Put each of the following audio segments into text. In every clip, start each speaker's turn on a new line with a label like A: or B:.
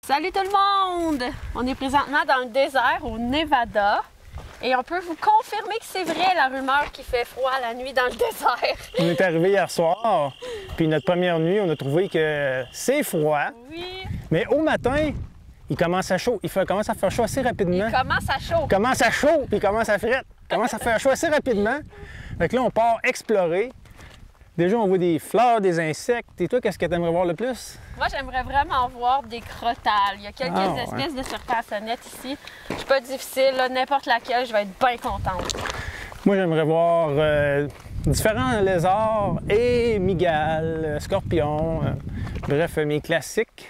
A: Salut tout le monde! On est présentement dans le désert au Nevada et on peut vous confirmer que c'est vrai la rumeur qu'il fait froid la nuit dans le désert.
B: On est arrivé hier soir, puis notre première nuit, on a trouvé que c'est froid.
A: Oui.
B: Mais au matin, il commence à chaud. Commence à faire chaud assez rapidement.
A: Il commence à chaud.
B: Il commence à chaud, puis il commence à frette. Il commence à faire chaud assez rapidement. Fait que là, on part explorer. Déjà, on voit des fleurs, des insectes. Et toi, qu'est-ce que tu aimerais voir le plus?
A: Moi, j'aimerais vraiment voir des crotales. Il y a quelques espèces de surpassionnettes ici. Je suis pas difficile, n'importe laquelle, je vais être bien contente.
B: Moi, j'aimerais voir différents lézards et mygales, scorpions. Bref, mes classiques.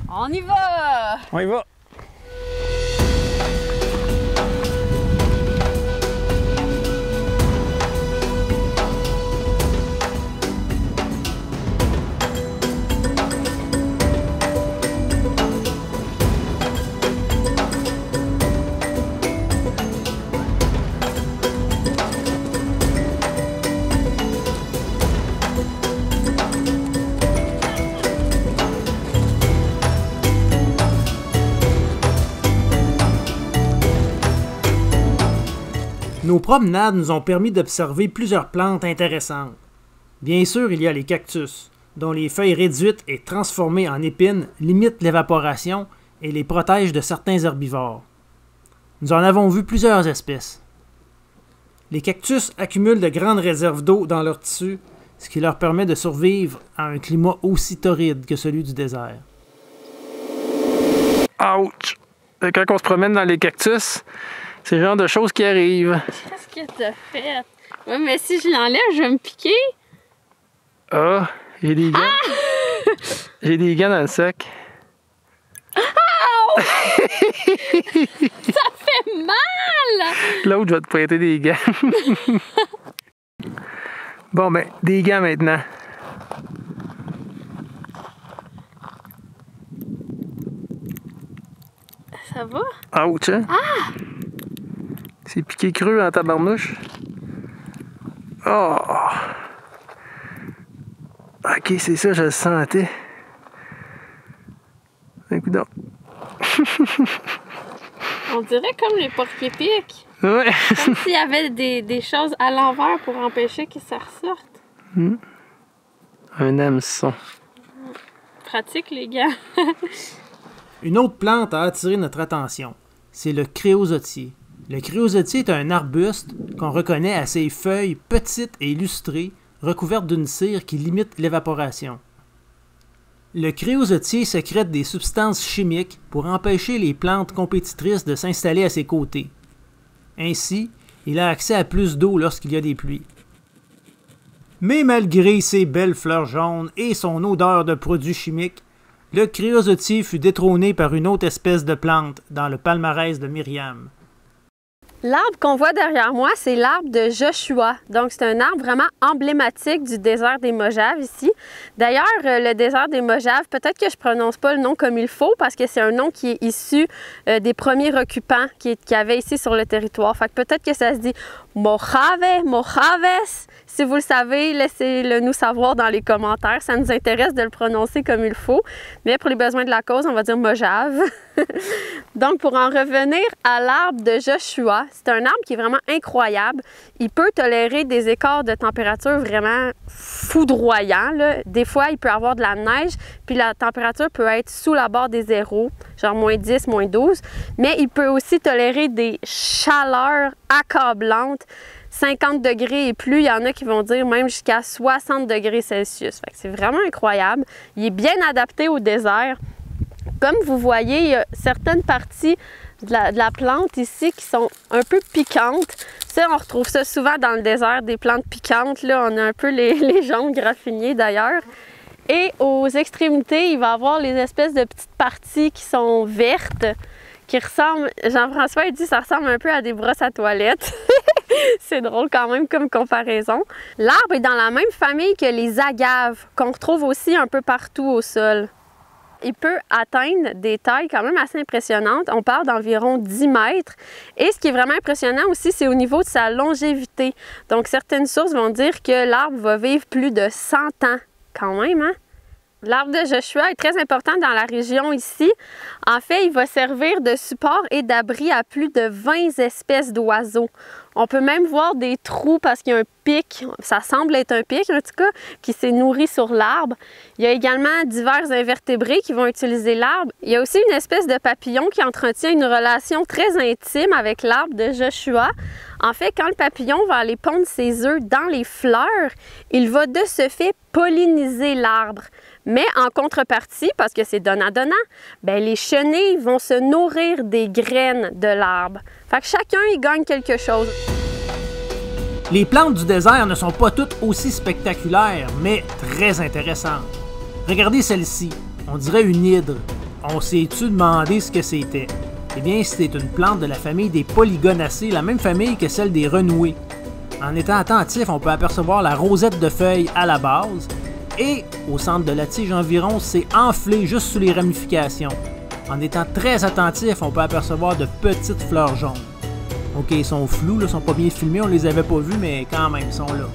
A: On y va!
B: On y va!
C: Nos promenades nous ont permis d'observer plusieurs plantes intéressantes. Bien sûr, il y a les cactus, dont les feuilles réduites et transformées en épines limitent l'évaporation et les protègent de certains herbivores. Nous en avons vu plusieurs espèces. Les cactus accumulent de grandes réserves d'eau dans leur tissu, ce qui leur permet de survivre à un climat aussi torride que celui du désert.
B: Ouch! Quand on se promène dans les cactus, c'est le genre de choses qui arrivent.
A: Qu'est-ce que t'as fait? Oui, mais si je l'enlève, je vais me piquer.
B: Ah, j'ai des gants. Ah! J'ai des gants dans le sac.
A: Oh! Ça fait mal!
B: L'autre, je vais te prêter des gants. Bon, ben, des gants maintenant.
A: Ça va?
B: Ouch, hein? Ah! C'est piqué creux en tabarnouche. Oh! Ok, c'est ça, je le sentais. Un coup d'eau.
A: On dirait comme les porc-épics.
B: Ouais.
A: Comme s'il y avait des choses à l'envers pour empêcher que ça ressorte.
B: Un hameçon.
A: Pratique, les gars.
C: Une autre plante a attiré notre attention. C'est le créosotier. Le créosotier est un arbuste qu'on reconnaît à ses feuilles petites et lustrées, recouvertes d'une cire qui limite l'évaporation. Le créosotier sécrète des substances chimiques pour empêcher les plantes compétitrices de s'installer à ses côtés. Ainsi, il a accès à plus d'eau lorsqu'il y a des pluies. Mais malgré ses belles fleurs jaunes et son odeur de produits chimiques, le créosotier fut détrôné par une autre espèce de plante dans le palmarès de Myriam.
A: L'arbre qu'on voit derrière moi, c'est l'arbre de Joshua. Donc, c'est un arbre vraiment emblématique du désert des Mojaves ici. D'ailleurs, le désert des Mojaves, peut-être que je ne prononce pas le nom comme il faut parce que c'est un nom qui est issu des premiers occupants qui avaient ici sur le territoire. Fait que peut-être que ça se dit Mojave, Mojaves. Si vous le savez, laissez-le nous savoir dans les commentaires. Ça nous intéresse de le prononcer comme il faut. Mais pour les besoins de la cause, on va dire Mojave. Donc, pour en revenir à l'arbre de Joshua, c'est un arbre qui est vraiment incroyable. Il peut tolérer des écarts de température vraiment foudroyants, là. Des fois, il peut avoir de la neige, puis la température peut être sous la barre des zéros, genre moins 10, moins 12. Mais il peut aussi tolérer des chaleurs accablantes. 50 degrés et plus, il y en a qui vont dire même jusqu'à 60 degrés Celsius. Fait que c'est vraiment incroyable. Il est bien adapté au désert. Comme vous voyez, il y a certaines parties de la plante ici qui sont un peu piquantes. Ça, on retrouve ça souvent dans le désert, des plantes piquantes. Là, on a un peu les jambes graffinées d'ailleurs. Et aux extrémités, il va y avoir les espèces de petites parties qui sont vertes, qui ressemblent, Jean-François il dit ça ressemble un peu à des brosses à toilette. C'est drôle quand même comme comparaison. L'arbre est dans la même famille que les agaves, qu'on retrouve aussi un peu partout au sol. Il peut atteindre des tailles quand même assez impressionnantes. On parle d'environ 10 mètres. Et ce qui est vraiment impressionnant aussi, c'est au niveau de sa longévité. Donc, certaines sources vont dire que l'arbre va vivre plus de 100 ans. Quand même, hein? L'arbre de Joshua est très important dans la région ici. En fait, il va servir de support et d'abri à plus de 20 espèces d'oiseaux. On peut même voir des trous parce qu'il y a un pic, ça semble être un pic en tout cas, qui s'est nourri sur l'arbre. Il y a également divers invertébrés qui vont utiliser l'arbre. Il y a aussi une espèce de papillon qui entretient une relation très intime avec l'arbre de Joshua. En fait, quand le papillon va aller pondre ses œufs dans les fleurs, il va de ce fait polliniser l'arbre. Mais en contrepartie, parce que c'est donnant-donnant, bien, les chenilles vont se nourrir des graines de l'arbre. Fait que chacun y gagne quelque chose.
C: Les plantes du désert ne sont pas toutes aussi spectaculaires, mais très intéressantes. Regardez celle-ci, on dirait une hydre. On s'est-tu demandé ce que c'était? Eh bien, c'est une plante de la famille des Polygonacées, la même famille que celle des renouées. En étant attentif, on peut apercevoir la rosette de feuilles à la base, et au centre de la tige environ, c'est enflé juste sous les ramifications. En étant très attentif, on peut apercevoir de petites fleurs jaunes. Ok, ils sont flous, ils sont pas bien filmés, on les avait pas vus, mais quand même, ils sont là.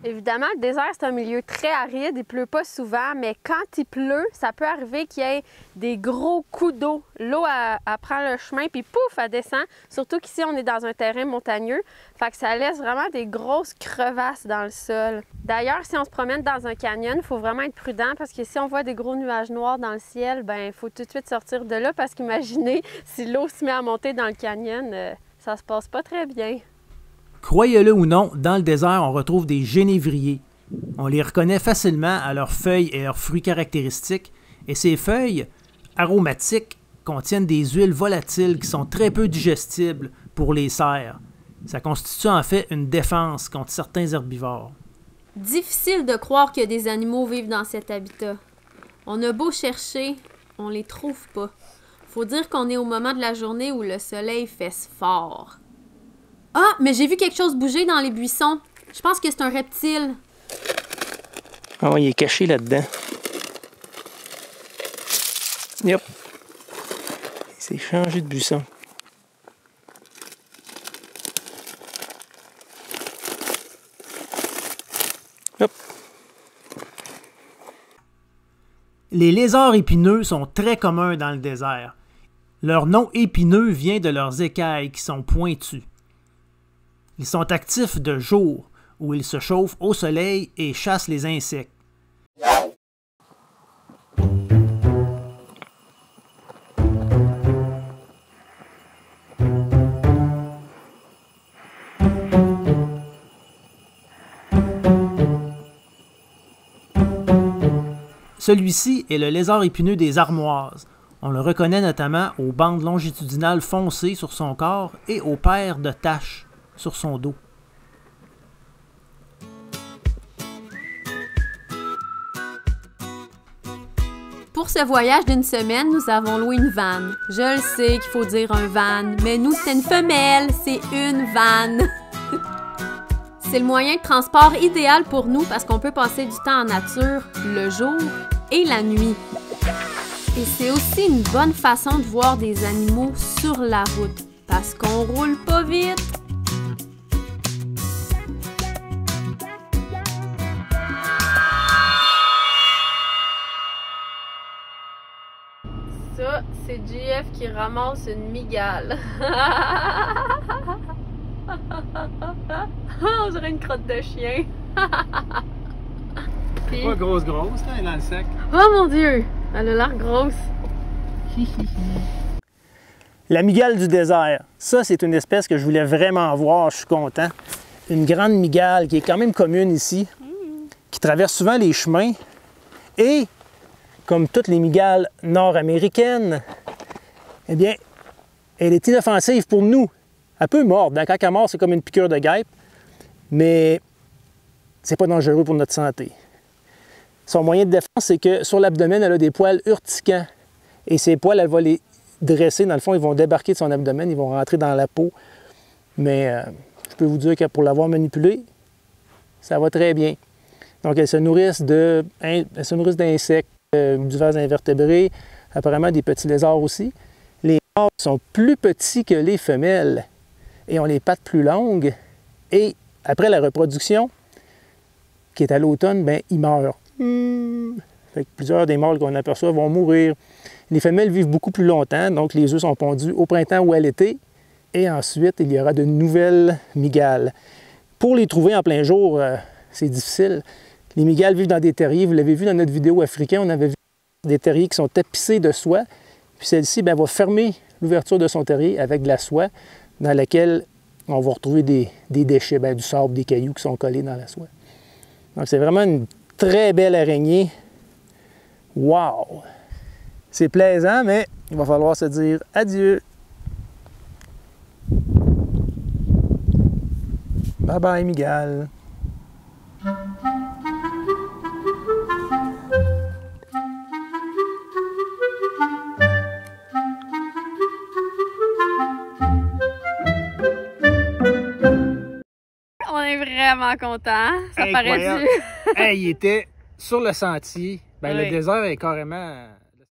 A: Évidemment, le désert, c'est un milieu très aride, il pleut pas souvent, mais quand il pleut, ça peut arriver qu'il y ait des gros coups d'eau. L'eau, elle prend le chemin, puis pouf, elle descend. Surtout qu'ici, on est dans un terrain montagneux, fait que ça laisse vraiment des grosses crevasses dans le sol. D'ailleurs, si on se promène dans un canyon, il faut vraiment être prudent, parce que si on voit des gros nuages noirs dans le ciel, ben il faut tout de suite sortir de là, parce qu'imaginez, si l'eau se met à monter dans le canyon, ça se passe pas très bien.
C: Croyez-le ou non, dans le désert, on retrouve des génévriers. On les reconnaît facilement à leurs feuilles et leurs fruits caractéristiques, et ces feuilles aromatiques contiennent des huiles volatiles qui sont très peu digestibles pour les cerfs. Ça constitue en fait une défense contre certains herbivores.
D: Difficile de croire que des animaux vivent dans cet habitat. On a beau chercher, on les trouve pas. Faut dire qu'on est au moment de la journée où le soleil fesse fort. Ah, mais j'ai vu quelque chose bouger dans les buissons. Je pense que c'est un reptile.
B: Ah, il est caché là-dedans. Yep. Il s'est changé de buisson. Hop.
C: Les lézards épineux sont très communs dans le désert. Leur nom épineux vient de leurs écailles qui sont pointues. Ils sont actifs de jour, où ils se chauffent au soleil et chassent les insectes. Celui-ci est le lézard épineux des armoises. On le reconnaît notamment aux bandes longitudinales foncées sur son corps et aux paires de taches sur son dos.
D: Pour ce voyage d'une semaine, nous avons loué une vanne. Je le sais qu'il faut dire un van, mais nous, c'est une femelle, c'est une vanne. C'est le moyen de transport idéal pour nous parce qu'on peut passer du temps en nature le jour et la nuit. Et c'est aussi une bonne façon de voir des animaux sur la route parce qu'on roule pas vite.
A: Ça, c'est JF qui ramasse une migale. On dirait une crotte de chien. Puis...
B: Pas grosse, là, elle est dans le sac.
A: Oh mon Dieu! Elle a l'air grosse.
C: La mygale du désert. Ça, c'est une espèce que je voulais vraiment voir. Je suis content. Une grande mygale qui est quand même commune ici, qui traverse souvent les chemins. Et, comme toutes les mygales nord-américaines, eh bien, elle est inoffensive pour nous. Elle peut mordre. Quand elle mord, c'est comme une piqûre de guêpe. Mais c'est pas dangereux pour notre santé. Son moyen de défense, c'est que sur l'abdomen, elle a des poils urticants. Et ces poils, elle va les dresser. Dans le fond, ils vont débarquer de son abdomen, ils vont rentrer dans la peau. Mais je peux vous dire que pour l'avoir manipulée, ça va très bien. Donc, elles se nourrissent d'insectes, divers invertébrés, apparemment des petits lézards aussi. Les mâles sont plus petits que les femelles et ont les pattes plus longues. Et après la reproduction, qui est à l'automne, ben, ils meurent. Fait que plusieurs des mâles qu'on aperçoit vont mourir. Les femelles vivent beaucoup plus longtemps, donc les œufs sont pondus au printemps ou à l'été. Et ensuite, il y aura de nouvelles mygales. Pour les trouver en plein jour, c'est difficile. Les mygales vivent dans des terriers. Vous l'avez vu dans notre vidéo africaine, on avait vu des terriers qui sont tapissés de soie. Puis celle-ci va fermer l'ouverture de son terrier avec de la soie dans laquelle on va retrouver des déchets, du sable, des cailloux qui sont collés dans la soie. Donc c'est vraiment une très belle araignée. Wow! C'est plaisant, mais il va falloir se dire adieu. Bye bye, mygale.
A: On est vraiment contents. Ça paraît dû.
C: Hey, il était sur le sentier.
A: Oui.
C: Le désert est carrément